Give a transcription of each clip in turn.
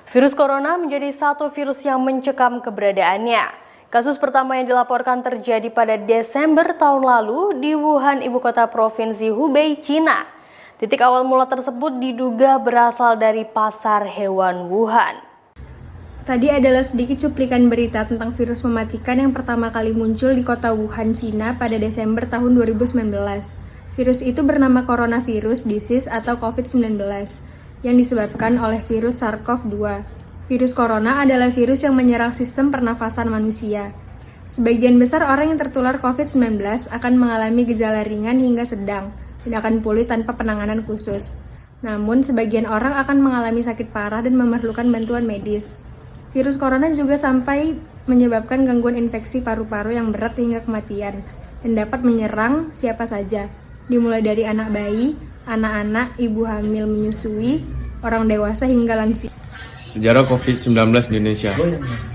Virus corona menjadi satu virus yang mencekam keberadaannya. Kasus pertama yang dilaporkan terjadi pada Desember tahun lalu di Wuhan, ibu kota provinsi Hubei, Cina. Titik awal mula tersebut diduga berasal dari pasar hewan Wuhan. Tadi adalah sedikit cuplikan berita tentang virus mematikan yang pertama kali muncul di kota Wuhan, Cina pada Desember tahun 2019. Virus itu bernama coronavirus disease atau COVID-19. Yang disebabkan oleh virus SARS-CoV-2. Virus corona adalah virus yang menyerang sistem pernafasan manusia. Sebagian besar orang yang tertular COVID-19 akan mengalami gejala ringan hingga sedang dan akan pulih tanpa penanganan khusus. Namun, sebagian orang akan mengalami sakit parah dan memerlukan bantuan medis. Virus corona juga sampai menyebabkan gangguan infeksi paru-paru yang berat hingga kematian dan dapat menyerang siapa saja, dimulai dari anak bayi, anak-anak, ibu hamil menyusui, orang dewasa hingga lansia. Sejarah COVID-19 di Indonesia.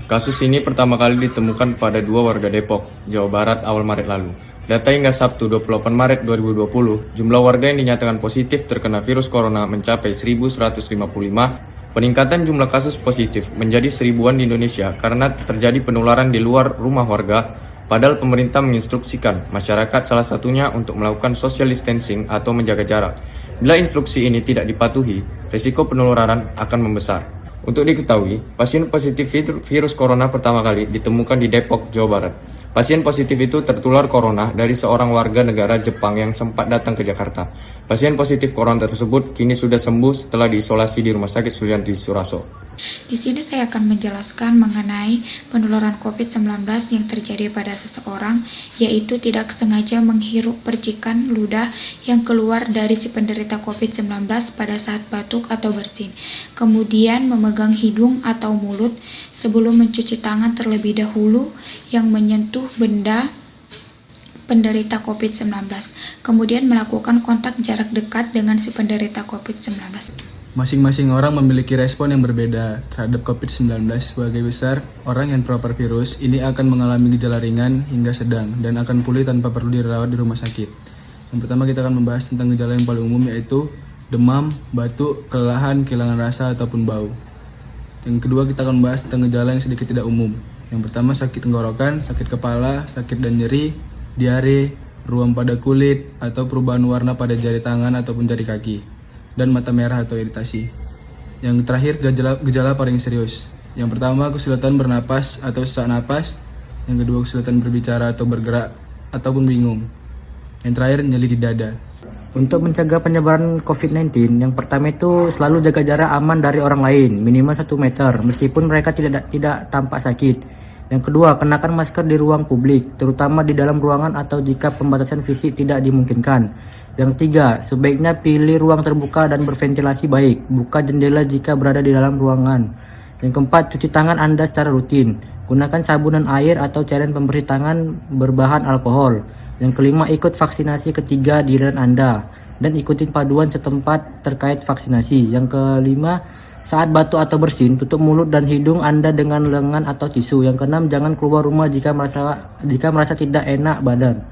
Kasus ini pertama kali ditemukan pada 2 warga Depok, Jawa Barat awal Maret lalu. Data hingga Sabtu 28 Maret 2020, jumlah warga yang dinyatakan positif terkena virus corona mencapai 1.155. Peningkatan jumlah kasus positif menjadi 1000-an di Indonesia karena terjadi penularan di luar rumah warga. Padahal pemerintah menginstruksikan masyarakat salah satunya untuk melakukan social distancing atau menjaga jarak. Bila instruksi ini tidak dipatuhi, risiko penularan akan membesar. Untuk diketahui, pasien positif virus corona pertama kali ditemukan di Depok, Jawa Barat. Pasien positif itu tertular corona dari seorang warga negara Jepang yang sempat datang ke Jakarta. Pasien positif corona tersebut kini sudah sembuh setelah diisolasi di Rumah Sakit Sulianti Saroso. Di sini saya akan menjelaskan mengenai penularan COVID-19 yang terjadi pada seseorang, yaitu tidak sengaja menghirup percikan ludah yang keluar dari si penderita COVID-19 pada saat batuk atau bersin, kemudian memegang hidung atau mulut sebelum mencuci tangan terlebih dahulu yang menyentuh benda penderita COVID-19, kemudian melakukan kontak jarak dekat dengan si penderita COVID-19. Masing-masing orang memiliki respon yang berbeda terhadap COVID-19. Sebagai besar, orang yang terpapar virus ini akan mengalami gejala ringan hingga sedang dan akan pulih tanpa perlu dirawat di rumah sakit. Yang pertama kita akan membahas tentang gejala yang paling umum, yaitu demam, batuk, kelelahan, kehilangan rasa ataupun bau. Yang kedua kita akan membahas tentang gejala yang sedikit tidak umum. Yang pertama sakit tenggorokan, sakit kepala, sakit dan nyeri, diare, ruam pada kulit, atau perubahan warna pada jari tangan ataupun jari kaki, dan mata merah atau iritasi. Yang terakhir gejala paling serius. Yang pertama kesulitan bernapas atau sesak napas. Yang kedua kesulitan berbicara atau bergerak ataupun bingung. Yang terakhir nyeri di dada. Untuk mencegah penyebaran COVID-19, yang pertama itu selalu jaga jarak aman dari orang lain, minimal 1 meter, meskipun mereka tidak tampak sakit. Yang kedua, kenakan masker di ruang publik, terutama di dalam ruangan atau jika pembatasan fisik tidak dimungkinkan. Yang ketiga, sebaiknya pilih ruang terbuka dan berventilasi baik, buka jendela jika berada di dalam ruangan. Yang keempat, cuci tangan Anda secara rutin, gunakan sabun dan air atau cairan pembersih tangan berbahan alkohol. Yang kelima, ikut vaksinasi ketiga giliran Anda dan ikutin paduan setempat terkait vaksinasi. Yang kelima, saat batuk atau bersin, tutup mulut dan hidung Anda dengan lengan atau tisu. Yang keenam, jangan keluar rumah jika merasa tidak enak badan.